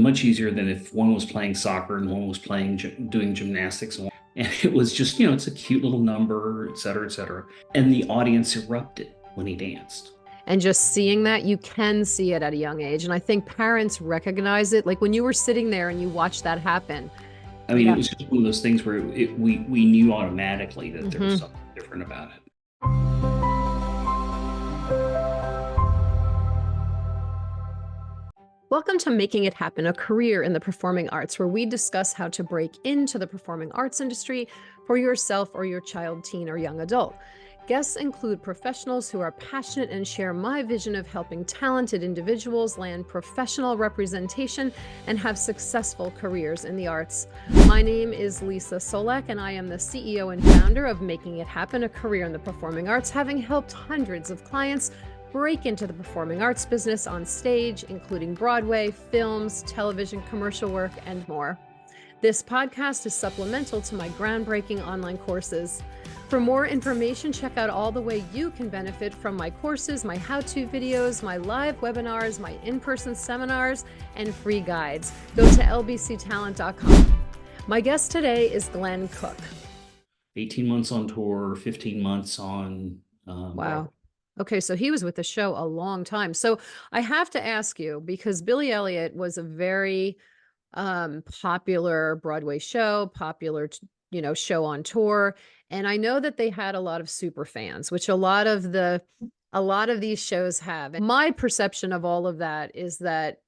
much easier than if one was playing soccer and one was doing gymnastics. And it was just, it's a cute little number, et cetera, et cetera. And the audience erupted when he danced. And just seeing that, you can see it at a young age. And I think parents recognize it. Like when you were sitting there and you watched that happen. I mean, it was just one of those things where we knew automatically that there was Mm-hmm. something different about it. Welcome to Making It Happen, a career in the performing arts, where we discuss how to break into the performing arts industry for yourself or your child, teen, or young adult. Guests include professionals who are passionate and share my vision of helping talented individuals land professional representation and have successful careers in the arts. My name is Leesa Csolak, and I am the CEO and founder of Making It Happen, a career in the performing arts, having helped hundreds of clients break into the performing arts business on stage, including Broadway, films, television, commercial work, and more. This podcast is supplemental to my groundbreaking online courses. For more information, check out all the way you can benefit from my courses, my how-to videos, my live webinars, my in-person seminars, and free guides. Go to lbctalent.com. My guest today is Glenn Cook. 18 months on tour, 15 months on Wow. Broadway. Okay, so he was with the show a long time. So I have to ask you, because Billy Elliot was a very popular Broadway show, popular, show on tour. And I know that they had a lot of super fans, which a lot of these shows have. And my perception of all of that is that,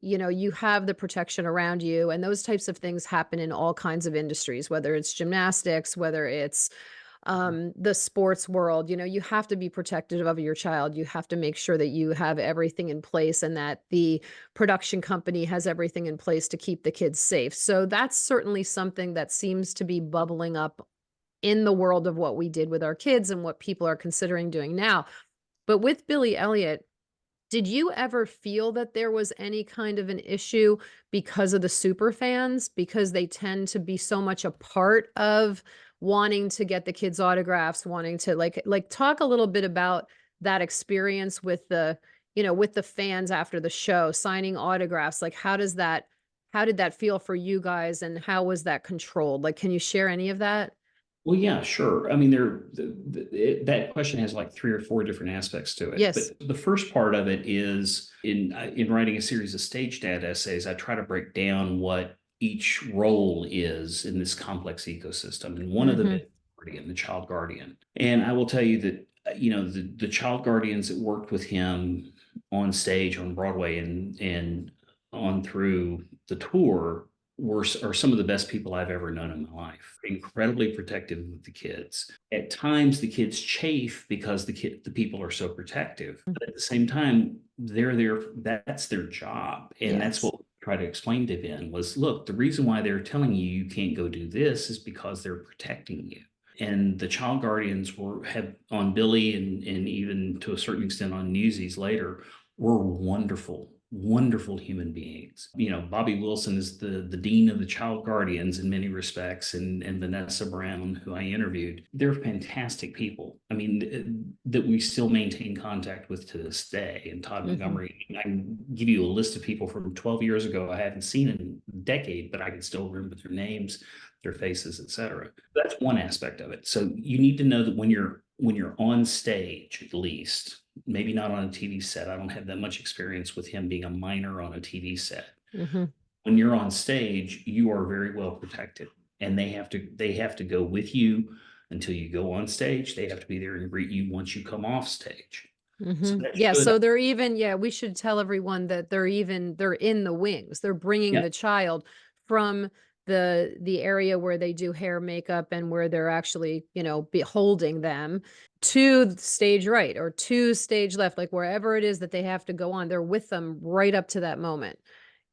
you have the protection around you, and those types of things happen in all kinds of industries, whether it's gymnastics, whether it's the sports world. You have to be protective of your child. You have to make sure that you have everything in place and that the production company has everything in place to keep the kids safe. So that's certainly something that seems to be bubbling up in the world of what we did with our kids and what people are considering doing now. But with Billy Elliot, did you ever feel that there was any kind of an issue because of the super fans, because they tend to be so much a part of wanting to get the kids autographs, wanting to like talk a little bit about that experience with the fans after the show, signing autographs? Like how did that feel for you guys, and how was that controlled? Like, can you share any of that? Well, yeah, sure. I mean, that question has like 3 or 4 different aspects to it. Yes. But the first part of it is in writing a series of stage dad essays, I try to break down what each role is in this complex ecosystem. And one of them is the child guardian. And I will tell you that, the child guardians that worked with him on stage on Broadway and on through the tour are some of the best people I've ever known in my life. Incredibly protective of the kids. At times, the kids chafe because the people are so protective. But at the same time, they're there. That's their job, and that's what we try to explain to Ben was, look, the reason why they're telling you you can't go do this is because they're protecting you. And the child guardians have on Billy and even to a certain extent on Newsies later were wonderful, wonderful human beings. Bobby Wilson is the dean of the child guardians in many respects, and Vanessa Brown, who I interviewed. They're fantastic people. I mean, that we still maintain contact with to this day. And Todd Montgomery, I can give you a list of people from 12 years ago I haven't seen in a decade, but I can still remember their names, their faces, etc. That's one aspect of it. So you need to know that when you're on stage, at least, maybe not on a TV set. I don't have that much experience with him being a minor on a TV set. When you're on stage, you are very well protected, and they have to go with you until you go on stage. They have to be there and greet you once you come off stage. So they're even, we should tell everyone that they're in the wings. They're bringing the child from the area where they do hair, makeup, and where they're actually, beholding them to stage right or to stage left, like wherever it is that they have to go on. They're with them right up to that moment,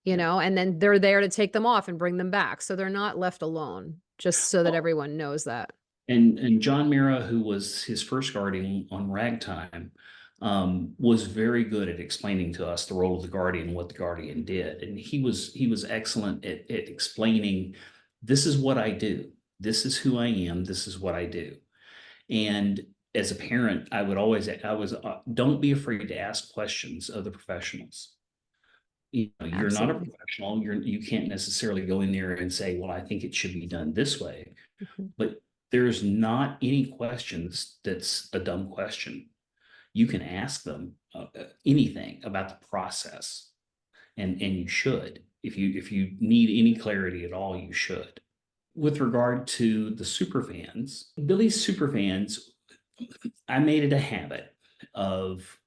and then they're there to take them off and bring them back. So they're not left alone, just so that everyone knows that. And John Mira, who was his first guardian on Ragtime, was very good at explaining to us the role of the guardian, what the guardian did. And he was excellent at explaining, this is what I do. This is who I am. This is what I do. And as a parent, I was, don't be afraid to ask questions of the professionals. You're not a Absolutely. professional. You can't necessarily go in there and say, well, I think it should be done this way. Mhm. But there's not any questions that's a dumb question. You can ask them anything about the process, and you should. If you need any clarity at all, you should. With regard to the superfans, Billy's superfans, I made it a habit of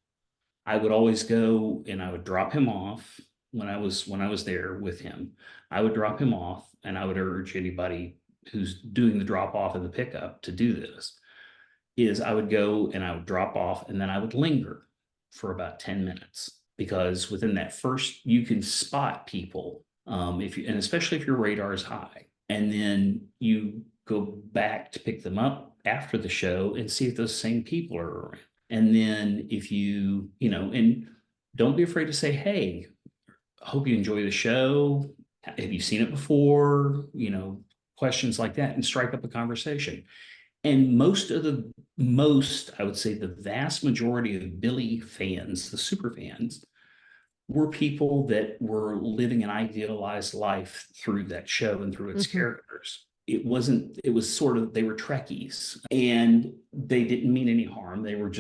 I would always go and I would drop him off when I was there with him. I would drop him off, and I would urge anybody who's doing the drop off and the pickup to do this. Is I would go and I would drop off, and then I would linger for about 10 minutes, because within that first you can spot people, if you, and especially if your radar is high, and then you go back to pick them up after the show and see if those same people are around. And then if and don't be afraid to say, hey, I hope you enjoy the show. Have you seen it before? Questions like that, and strike up a conversation. And I would say the vast majority of Billy fans, the super fans, were people that were living an idealized life through that show and through its Mhm. characters. It was sort of, they were Trekkies, and they didn't mean any harm. They were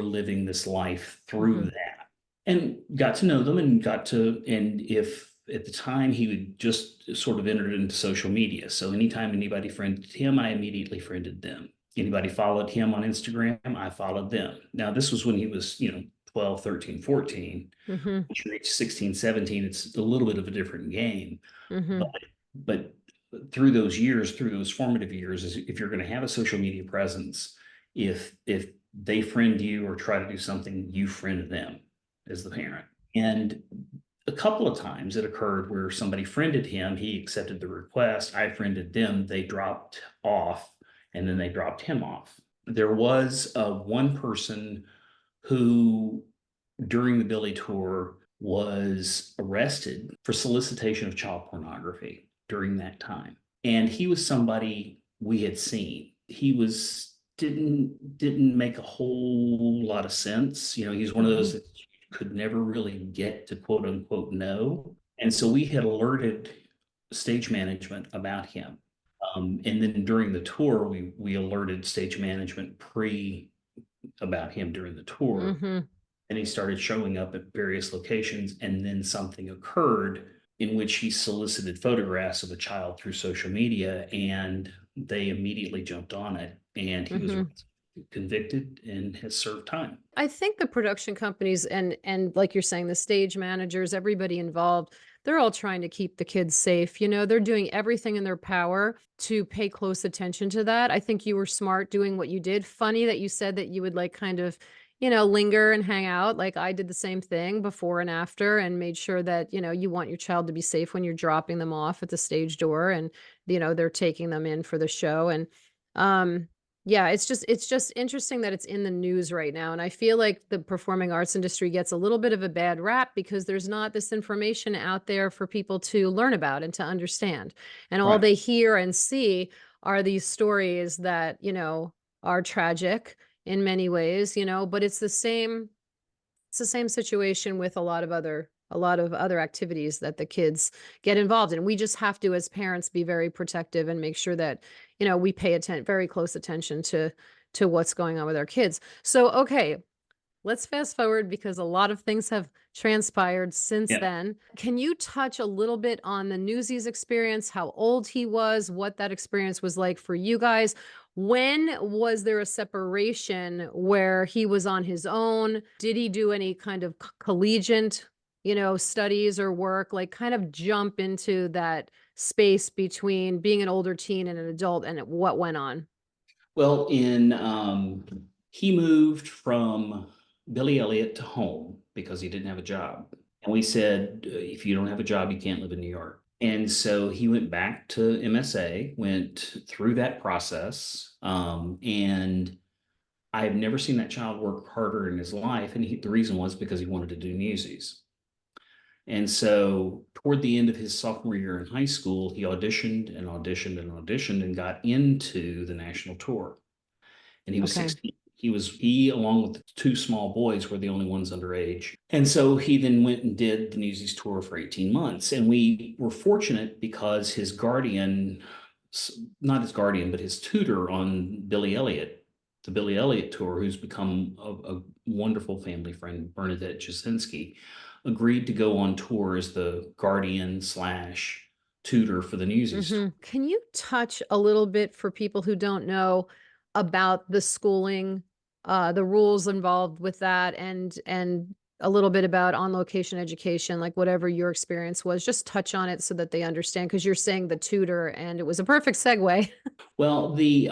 living this life through Mhm. that, and got to know them, and if at the time he would just sort of entered into social media. So anytime anybody friended him, I immediately friended them. Anybody followed him on Instagram, I followed them. Now, this was when he was, 12, 13, 14. Mhm. Once you reach 16, 17, it's a little bit of a different game. But Mhm. but through those years, through those formative years, is if you're going to have a social media presence, if they friend you or try to do something, you friend them as the parent. And a couple of times it occurred where somebody friended him, he accepted the request, I friended them, they dropped off, and then they dropped him off. There was one person who, during the Billy tour, was arrested for solicitation of child pornography during that time. And he was somebody we had seen. He was didn't make a whole lot of sense. He's one of those Mhm. that could never really get to quote unquote know. And so we had alerted stage management about him. And then during the tour, we alerted stage management pre about him during the tour, Mhm. and he started showing up at various locations. And then something occurred in which he solicited photographs of a child through social media, and they immediately jumped on it. And he was Mhm. convicted and has served time. I think the production companies and like you're saying, the stage managers, everybody involved, they're all trying to keep the kids safe. They're doing everything in their power to pay close attention to that. I think you were smart doing what you did. Funny that you said that you would like kind of, linger and hang out. Like I did the same thing before and after and made sure that, you want your child to be safe when you're dropping them off at the stage door and, they're taking them in for the show. And um yeah, it's just interesting that it's in the news right now, and I feel like the performing arts industry gets a little bit of a bad rap because there's not this information out there for people to learn about and to understand. And all Right. they hear and see are these stories that, are tragic in many ways, but it's the same situation with a lot of other activities that the kids get involved in. We just have to, as parents, be very protective and make sure that, we pay very close attention to what's going on with our kids. So, okay, let's fast forward because a lot of things have transpired since Yeah. then. Can you touch a little bit on the Newsies experience, how old he was, what that experience was like for you guys? When was there a separation where he was on his own? Did he do any kind of collegiate, studies or work? Like kind of jump into that space between being an older teen and an adult and what went on. Well, he moved from Billy Elliot to home because he didn't have a job. And we said, if you don't have a job, you can't live in New York. And so he went back to MSA, went through that process. And I have never seen that child work harder in his life. And the reason was because he wanted to do Newsies. And so toward the end of his sophomore year in high school, he auditioned and auditioned and auditioned and got into the national tour, and he was Okay. 16. He along with the two small boys were the only ones underage. And so he then went and did the Newsies tour for 18 months. And we were fortunate because his guardian, not his guardian, but his tutor on Billy Elliot, the Billy Elliot tour, who's become a wonderful family friend, Bernadette Jasinski, agreed to go on tour as the guardian slash tutor for the Newsies tour. Can you touch a little bit for people who don't know about the schooling, the rules involved with that, and a little bit about on-location education, like whatever your experience was? Just touch on it so that they understand, because you're saying the tutor, and it was a perfect segue. Well, the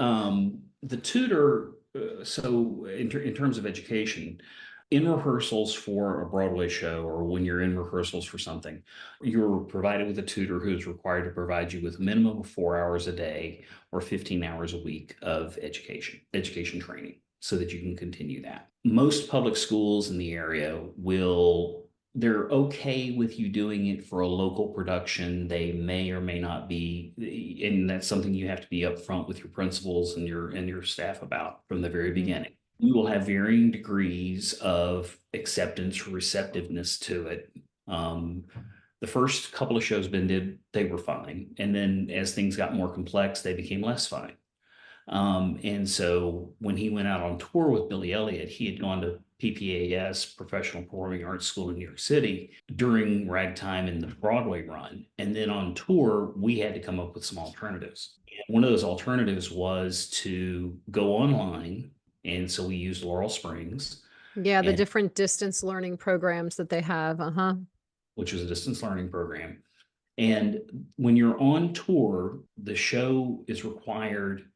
tutor, so in terms of education, in rehearsals for a Broadway show or when you're in rehearsals for something, you're provided with a tutor who is required to provide you with a minimum of 4 hours a day or 15 hours a week of education training so that you can continue that. Most public schools in the area they're okay with you doing it for a local production. They may or may not be, and that's something you have to be upfront with your principals and your staff about from the very beginning. You will have varying degrees of acceptance or receptiveness to it. The first couple of shows Ben did, they were fine, and then as things got more complex, they became less fine. And so when he went out on tour with Billy Elliot, he had gone to PPAS, Professional Performing Arts School in New York City, during ragtime in the Broadway run. And then on tour, we had to come up with some alternatives. And one of those alternatives was to go online. And so we used Laurel Springs, Yeah, the and different distance learning programs that they have. which was a distance learning program. And when you're on tour, the show is required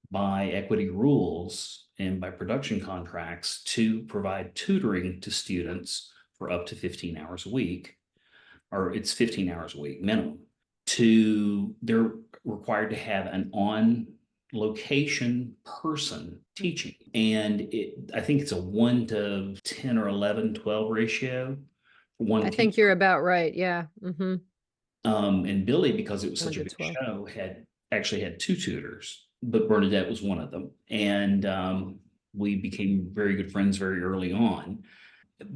by equity rules and by production contracts to provide tutoring to students for up to 15 hours a week, or it's 15 hours a week minimum. They're required to have an on location person teaching. And I think it's a 1 to 10 or 11, 12 ratio for one I think teacher. you're about right. Yeah. And Billy, because it was One such a to big 12. show, had actually had two tutors, but Bernadette was one of them. And we became very good friends very early on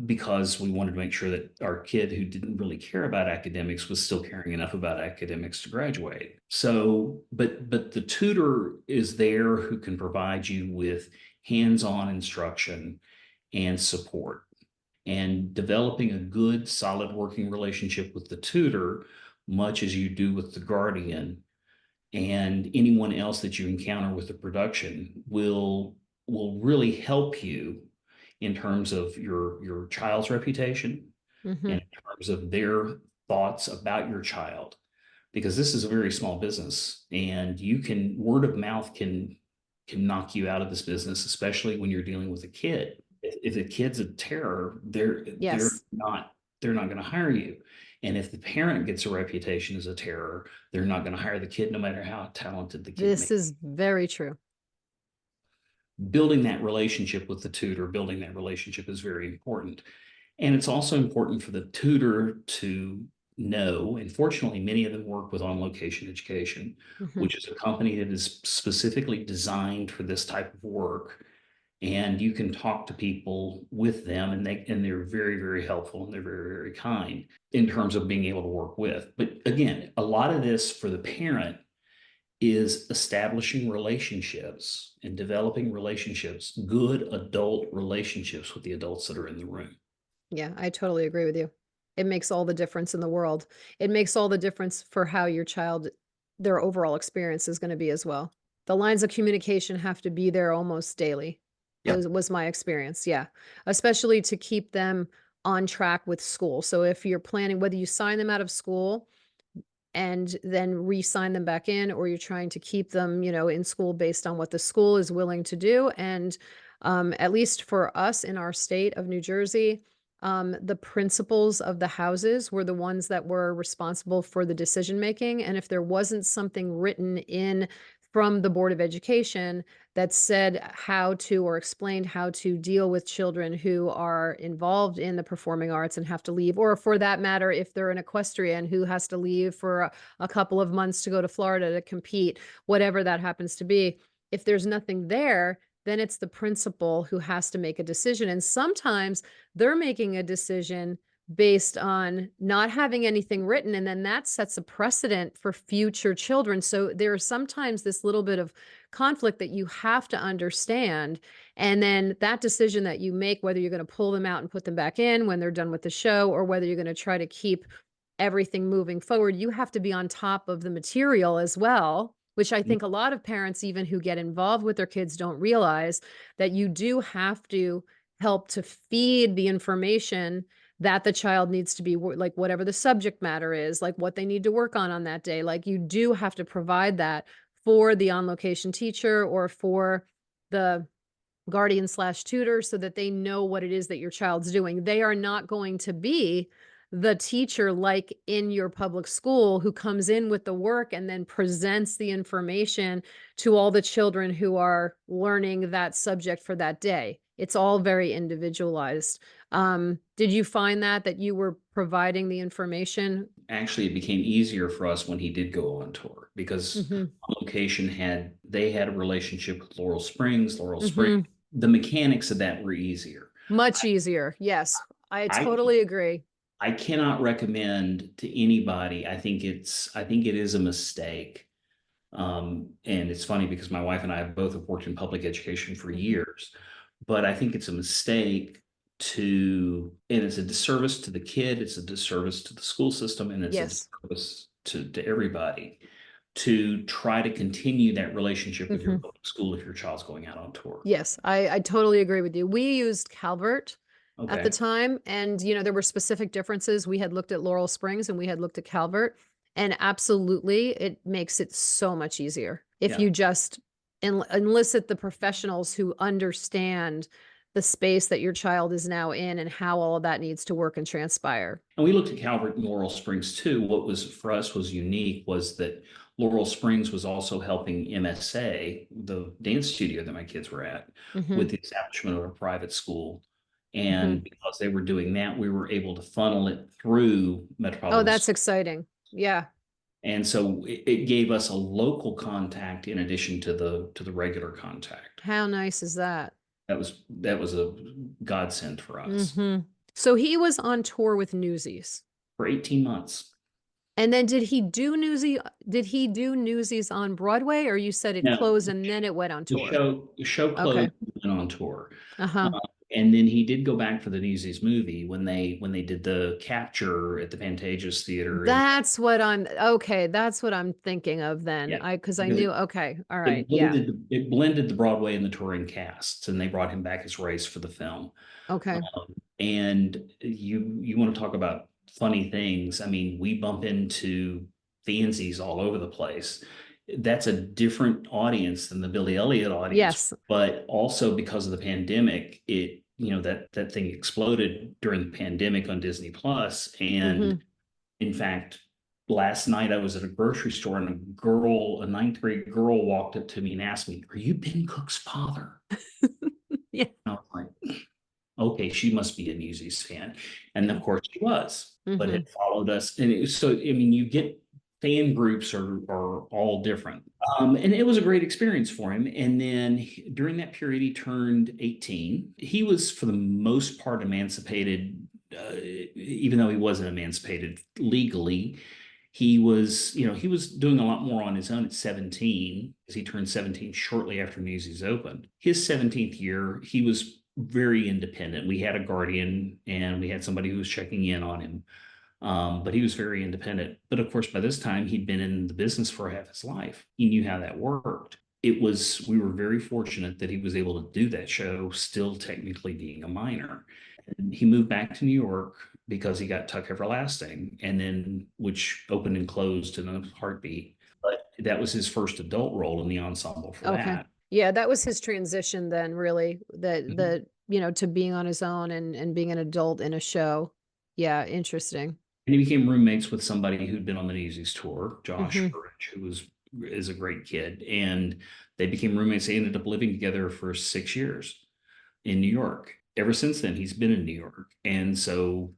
because we wanted to make sure that our kid who didn't really care about academics was still caring enough about academics to graduate. So, but the tutor is there who can provide you with hands-on instruction and support. And developing a good, solid working relationship with the tutor, much as you do with the guardian and anyone else that you encounter with the production, will really help you in terms of your child's reputation and in terms of their thoughts about your child, because this is a very small business, and word of mouth can knock you out of this business, especially when you're dealing with a kid. If a kid's a terror, Yes. they're not going to hire you. And if the parent gets a reputation as a terror, they're not going to hire the kid, no matter how talented the kid may This be. is very true. Building that relationship with the tutor, building that relationship is very important. And it's also important for the tutor to know, and fortunately, many of them work with On Location Education, which is a company that is specifically designed for this type of work. And you can talk to people with them, and they're very, very helpful, and they're very, very kind in terms of being able to work with. But again, a lot of this for the parent is establishing relationships and developing relationships, good adult relationships with the adults that are in the room. Yeah, I totally agree with you. It makes all the difference in the world. It makes all the difference for how your child, their overall experience is going to be as well. The lines of communication have to be there almost daily. Yeah. Was my experience. Yeah. Especially to keep them on track with school. So if you're planning, whether you sign them out of school and then re-sign them back in, or you're trying to keep them, in school based on what the school is willing to do. And at least for us in our state of New Jersey, the principals of the houses were the ones that were responsible for the decision making. And if there wasn't something written in from the Board of Education that said how to, or explained how to deal with children who are involved in the performing arts and have to leave, or for that matter, if they're an equestrian who has to leave for a couple of months to go to Florida to compete, whatever that happens to be, if there's nothing there, then it's the principal who has to make a decision. And sometimes they're making a decision based on not having anything written, and then that sets a precedent for future children. So there's sometimes this little bit of conflict that you have to understand. And then that decision that you make, whether you're going to pull them out and put them back in when they're done with the show, or whether you're going to try to keep everything moving forward, you have to be on top of the material as well, which I think a lot of parents, even who get involved with their kids, don't realize that you do have to help to feed the information that the child needs to be like whatever the subject matter is, like what they need to work on that day. Like you do have to provide that for the on location teacher or for the guardian slash tutor so that they know what it is that your child's doing. They are not going to be the teacher like in your public school who comes in with the work and then presents the information to all the children who are learning that subject for that day. It's all very individualized. Did you find that you were providing the information? Actually, it became easier for us when he did go on tour because Mm-hmm. On Location they had a relationship with Laurel Springs. Laurel Springs, Mm-hmm. the mechanics of that were easier. Much easier. Yes, I I totally agree. I cannot recommend to anybody. I think it is a mistake. And it's funny because my wife and I have both have worked in public education for Mm-hmm. years, but I think it's a mistake and it's a disservice to the kid, it's a disservice to the school system, and it's a Yes. disservice to everybody to try to continue that relationship with your Mm-hmm. public school if your child's going out on tour. Yes, I totally agree with you. We used Calvert at the Okay. time, and, there were specific differences. We had looked at Laurel Springs and we had looked at Calvert, and absolutely, it makes it so much easier if Yeah. you just enlist the professionals who understand the space that your child is now in and how all of that needs to work and transpire. And we looked at Calvert and Laurel Springs too. What was for us was unique was that Laurel Springs was also helping MSA, the dance studio that my kids were at, Mhm, with the establishment of a private school. mhm. And because they were doing that, we were able to funnel it through Oh, Metropolitan. that's exciting. Yeah. And so it gave us a local contact in addition to the regular contact. How nice is that? That was a godsend for us Mhm. So he was on tour with Newsies. for 18 months. And then did he do Newsies on Broadway, or you said it Now, closed and then it went on tour? the show Okay. closed and went on tour. Uh-huh. And then he did go back for the Newsies movie when they did the capture at the Pantages Theater. And That's what I'm thinking of then. yeah, Because I because knew, okay, all right, yeah, it blended the Broadway and the touring casts, and they brought him back as Race for the film. okay. And you want to talk about funny things? I mean, we bump into fansies all over the place. That's a different audience than the Billy Elliot audience, Yes. but also because of the pandemic, that thing exploded during the pandemic on Disney Plus. And Hmm. in fact, last night I was at a grocery store and a ninth grade girl walked up to me and asked me, "Are you Ben Cook's father?" Yeah. And I was like, okay, she must be a Newsies fan. And of course she was, but Hmm. had followed us. And so, I mean, you get fan groups are all different. And it was a great experience for him. And then during that period, he turned 18. He was, for the most part, emancipated, even though he wasn't emancipated legally. He was doing a lot more on his own at 17, because he turned 17 shortly after Newsies opened. His 17th year, he was very independent. We had a guardian and we had somebody who was checking in on him. But he was very independent. But of course, by this time, he'd been in the business for half his life. He knew how that worked. We were very fortunate that he was able to do that show, still technically being a minor. And he moved back to New York because he got Tuck Everlasting, and then which opened and closed in a heartbeat. But that was his first adult role in the ensemble for Okay. that. Yeah, that was his transition then, really, Mhm. to being on his own and being an adult in a show. Yeah, interesting. And he became roommates with somebody who'd been on the Newsies tour, Josh Hmm. Burridge, who is a great kid. And they became roommates. They ended up living together for 6 years in New York. Ever since then, he's been in New York. And so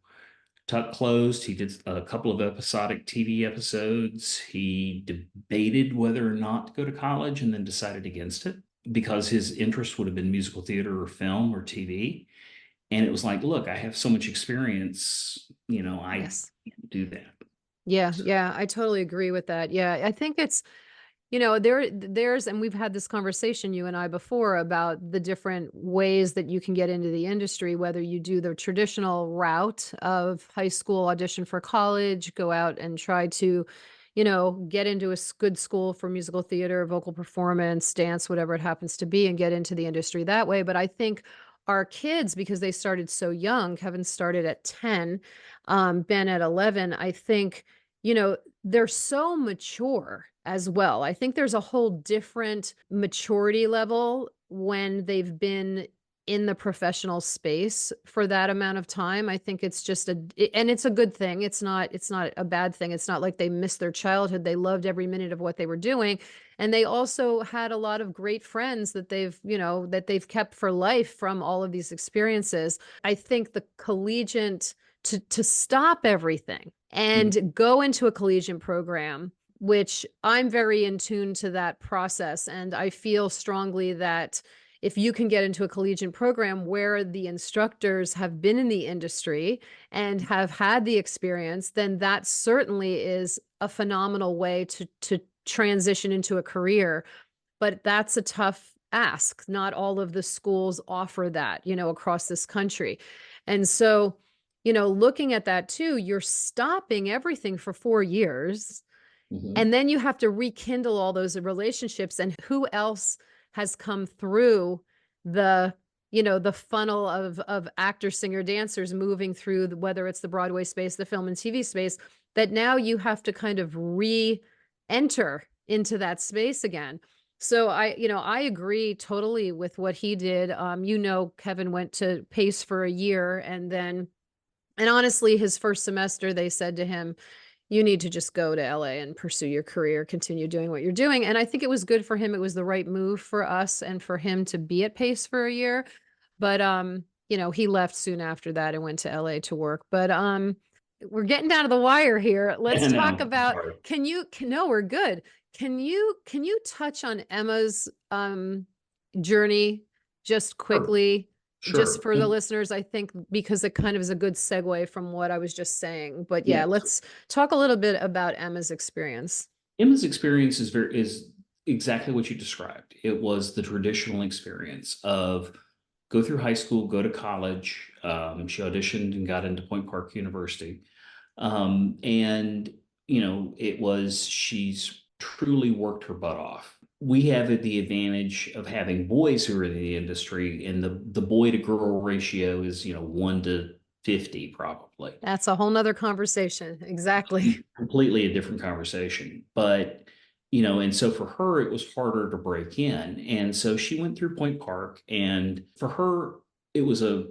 Tuck closed. He did a couple of episodic TV episodes. He debated whether or not to go to college and then decided against it. because his interest would have been musical theater or film or TV. And it was like, look, I have so much experience, I Yes. can't do that. Yeah, So, yeah, I totally agree with that. Yeah, I think it's, there's, and we've had this conversation, you and I, before, about the different ways that you can get into the industry, whether you do the traditional route of high school, audition for college, go out and try to, get into a good school for musical theater, vocal performance, dance, whatever it happens to be, and get into the industry that way. But I think our kids, because they started so young, Kevin started at 10, Ben at 11, I think, they're so mature as well. I think there's a whole different maturity level when they've been in the professional space for that amount of time. I think it's just and it's a good thing. It's not a bad thing. It's not like they missed their childhood. They loved every minute of what they were doing. And they also had a lot of great friends that they've kept for life from all of these experiences. I think the collegiate to stop everything mhm, and go into a collegiate program, which I'm very in tune to that process. And I feel strongly that if you can get into a collegiate program where the instructors have been in the industry and have had the experience, then that certainly is a phenomenal way to transition into a career. But that's a tough ask. Not all of the schools offer that, across this country. And so, looking at that too, you're stopping everything for 4 years, mhm, and then you have to rekindle all those relationships. And who else has come through the, the funnel of actors, singer, dancers moving through whether it's the Broadway space, the film and TV space, that now you have to kind of re-enter into that space again. So I agree totally with what he did. Kevin went to Pace for a year, and honestly, his first semester, they said to him, you need to just go to LA and pursue your career, continue doing what you're doing. And I think it was good for him. It was the right move for us and for him to be at Pace for a year. But he left soon after that and went to LA to work. But we're getting down to the wire here. Let's and talk now, about, sorry. no, we're good. Can you touch on Emma's journey just Sure. quickly, just Sure. for the listeners, I think, because it kind of is a good segue from what I was just saying. But yeah, Yes. let's talk a little bit about Emma's experience. Emma's experience is exactly what you described. It was the traditional experience of go through high school, go to college. She auditioned and got into Point Park University. And she's truly worked her butt off. We have the advantage of having boys who are in the industry, and the boy to girl ratio is 1 to 50 probably. That's a whole nother conversation. Exactly. Completely a different conversation. But, and so for her, it was harder to break in. And so she went through Point Park, and for her, it was a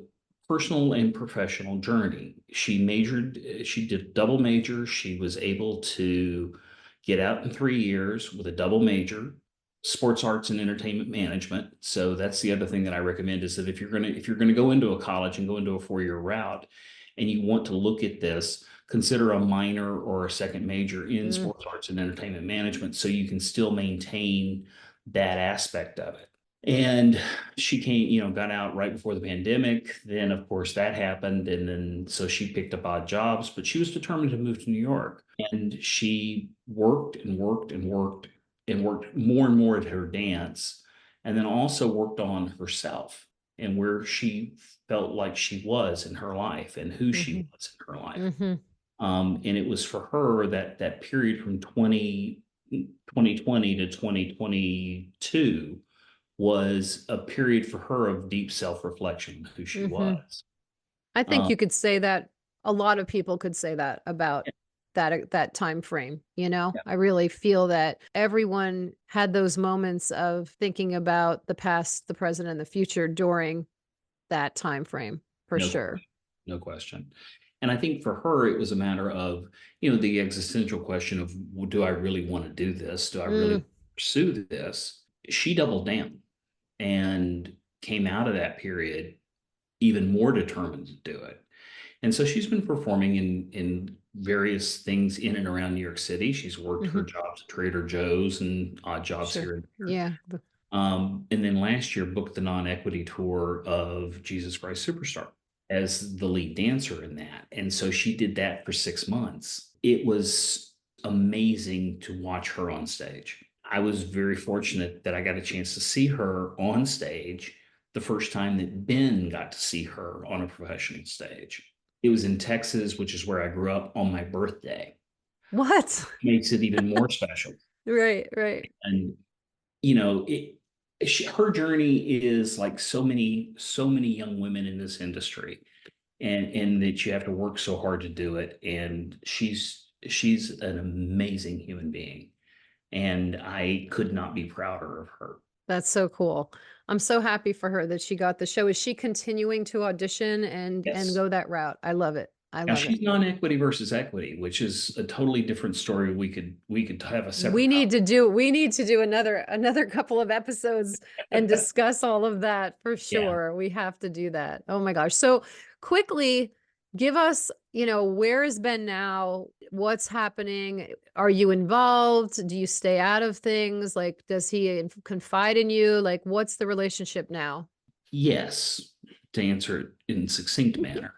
personal and professional journey. She did double major. She was able to get out in 3 years with a double major, sports arts and entertainment management. So that's the other thing that I recommend is that if you're gonna go into a college and go into a 4 year route, and you want to look at this, consider a minor or a second major in Mm, sports arts and entertainment management so you can still maintain that aspect of it. And she came, got out right before the pandemic. Then, of course, that happened. And then, so she picked up odd jobs, but she was determined to move to New York. And she worked and worked and worked and worked more and more at her dance. And then also worked on herself and where she felt like she was in her life and who she mhm, was in her life. mhm, And it was for her that period from 2020 to 2022 was a period for her of deep self-reflection of who she mhm. was. I think Um, you could say that a lot of people could say that about that time frame, yeah, I really feel that everyone had those moments of thinking about the past, the present, and the future during that time frame, for no sure. question, no question. And I think for her, it was a matter of, the existential question of, well, do I really want to do this? Do I really Mm, pursue this? She doubled down and came out of that period even more determined to do it. And so she's been performing in various things in and around New York City. She's worked her mhm, jobs at Trader Joe's and odd jobs sure. here and there. Yeah. And then last year booked the non-equity tour of Jesus Christ Superstar as the lead dancer in that. And so she did that for 6 months. It was amazing to watch her on stage. I was very fortunate that I got a chance to see her on stage the first time that Ben got to see her on a professional stage. It was in Texas, which is where I grew up, on my birthday. What? Makes it even more special. Right, right. And her journey is like so many young women in this industry, and that you have to work so hard to do it. And she's an amazing human being, and I could not be prouder of her. That's so cool. I'm so happy for her that she got the show. Is she continuing to audition and Yes. go that route? I love it. I Now love it. she's non-equity versus equity, which is a totally different story. We could have a separate We need to do another couple of episodes and discuss all of that for yeah. sure. We have to do that. Oh my gosh. So quickly give us, where is Ben now? What's happening? Are you involved? Do you stay out of things? Like, does he confide in you? Like, what's the relationship now? Yes, to answer it in succinct manner.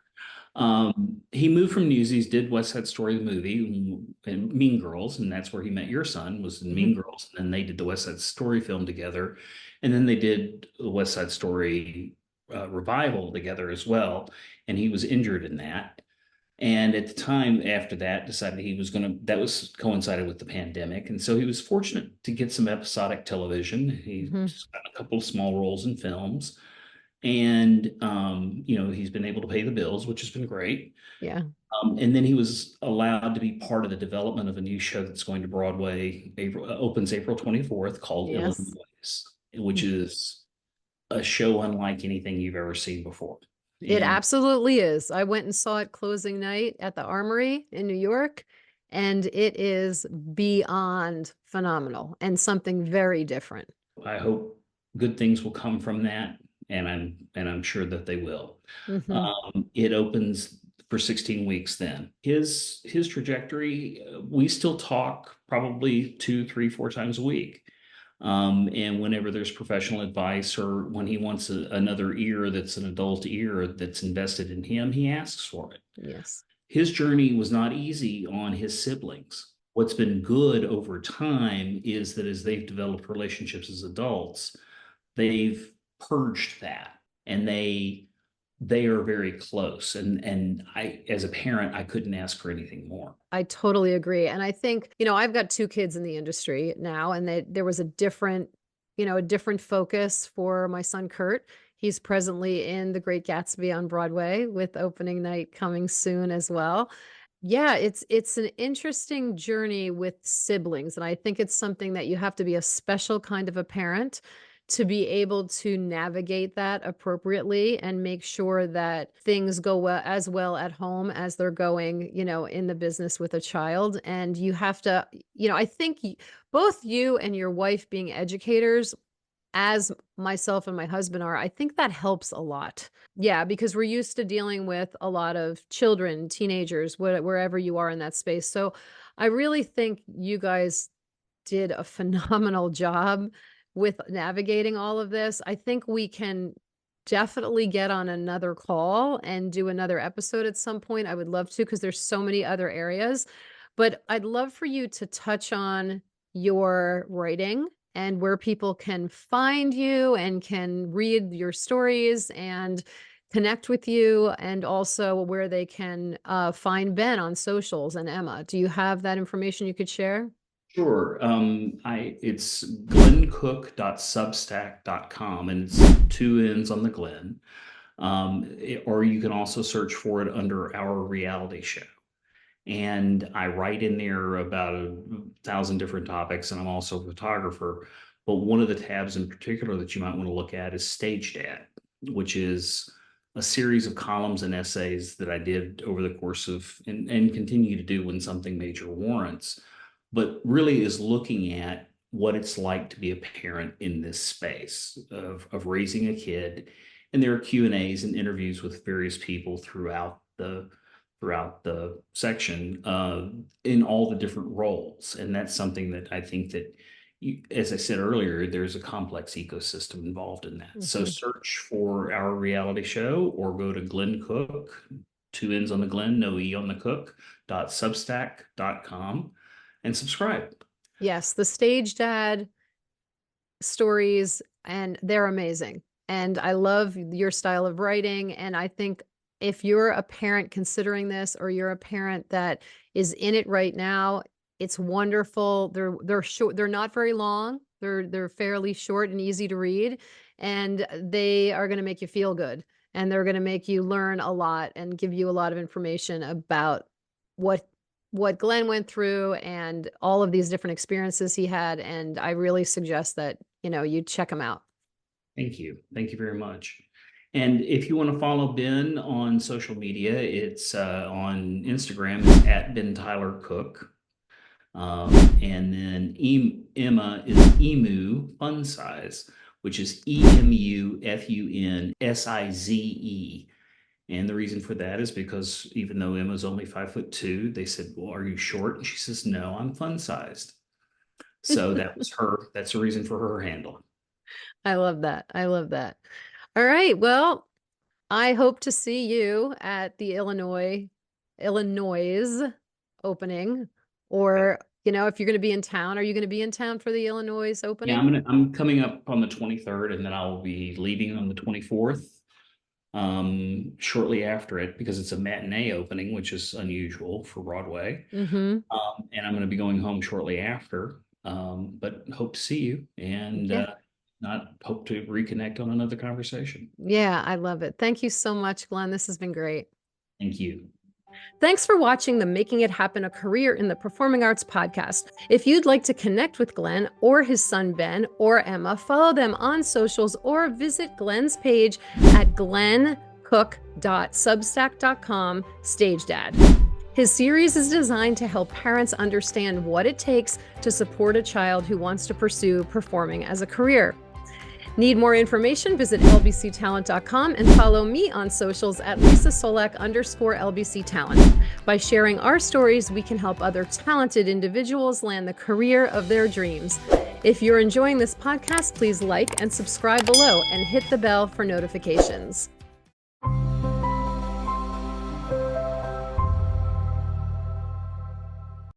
He moved from Newsies, did West Side Story the movie and Mean Girls, and that's where he met your son, was in Mean Mhm. Girls. And then they did the West Side Story film together, and then they did the West Side Story revival together as well. And he was injured in that. And at the time after that, decided he was going to, that was coincided with the pandemic. And so he was fortunate to get some episodic television. Mhm. He's got a couple of small roles in films. And, he's been able to pay the bills, which has been great. Yeah. And then he was allowed to be part of the development of a new show that's going to Broadway. Opens April 24th, called Yes. Illinois, which is a show unlike anything you've ever seen before. It And absolutely is. I went and saw it closing night at the Armory in New York, and it is beyond phenomenal and something very different. I hope good things will come from that, and I'm sure that they will. Hmm. It opens for 16 weeks. Then his trajectory, we still talk probably two, three, four times a week. And whenever there's professional advice, or when he wants another ear that's an adult ear that's invested in him, he asks for it. Yes. His journey was not easy on his siblings. What's been good over time is that as they've developed relationships as adults, they've purged that, and they are very close. And I, as a parent, I couldn't ask for anything more. I totally agree. And I think, I've got two kids in the industry now, and there was a different focus for my son, Kurt. He's presently in The Great Gatsby on Broadway with opening night coming soon as well. Yeah, it's an interesting journey with siblings, and I think it's something that you have to be a special kind of a parent to be able to navigate that appropriately and make sure that things go well at home as they're going, in the business with a child. And you have to, I think both you and your wife being educators, as myself and my husband are, I think that helps a lot. Yeah, because we're used to dealing with a lot of children, teenagers, wherever you are in that space. So I really think you guys did a phenomenal job with navigating all of this. I think we can definitely get on another call and do another episode at some point. I would love to, because there's so many other areas. But I'd love for you to touch on your writing and where people can find you and can read your stories and connect with you, and also where they can find Ben on socials and Emma. Do you have that information you could share? Sure. It's glencook.substack.com, and it's two N's on the Glen. Or you can also search for it under Our Reality Show. And I write in there about 1,000 different topics, and I'm also a photographer. But one of the tabs in particular that you might want to look at is Stage Dad, which is a series of columns and essays that I did over the course of, and continue to do when something major warrants, but really is looking at what it's like to be a parent in this space of raising a kid. And there are Q&As and interviews with various people throughout the section, in all the different roles. And that's something that I think that as I said earlier, there's a complex ecosystem involved in that. So Hmm. search for our reality show or go to Glenn Cook, two N's on the Glenn, no E on the Cook, .substack.com and subscribe. Yes, the stage dad stories, and they're amazing. And I love your style of writing. And I think if you're a parent considering this, or you're a parent that is in it right now, it's wonderful. They're short, they're not very long. They're fairly short and easy to read, and they are going to make you feel good, and they're going to make you learn a lot and give you a lot of information about what what Glenn went through and all of these different experiences he had. And I really suggest that, you check him out. Thank you. Thank you very much. And if you want to follow Ben on social media, it's on Instagram at Ben Tyler Cook. And then Emma is Emu Fun Size, which is EMUFUNSIZE. And the reason for that is because even though Emma's only 5'2", they said, "Well, are you short?" And she says, "No, I'm fun sized." So that's the reason for her handle. I love that. I love that. All right. Well, I hope to see you at the Illinois opening. Or, if you're going to be in town, are you going to be in town for the Illinois Yeah, opening? I'm coming up on the 23rd, and then I'll be leaving on the 24th, shortly after it, because it's a matinee opening, which is unusual for Broadway. Mm-hmm. And I'm going to be going home shortly after. But hope to see you, and Yeah. not hope to reconnect on another conversation. Yeah, I love it. Thank you so much, Glenn. This has been great. Thank you. Thanks for watching the Making It Happen a Career in the Performing Arts podcast. If you'd like to connect with Glenn or his son Ben or Emma, follow them on socials or visit Glenn's page at glenncook.substack.com stagedad. His series is designed to help parents understand what it takes to support a child who wants to pursue performing as a career. Need more information? Visit lbctalent.com and follow me on socials at Leesa Csolak _LBC Talent. By sharing our stories, we can help other talented individuals land the career of their dreams. If you're enjoying this podcast, please like and subscribe below and hit the bell for notifications.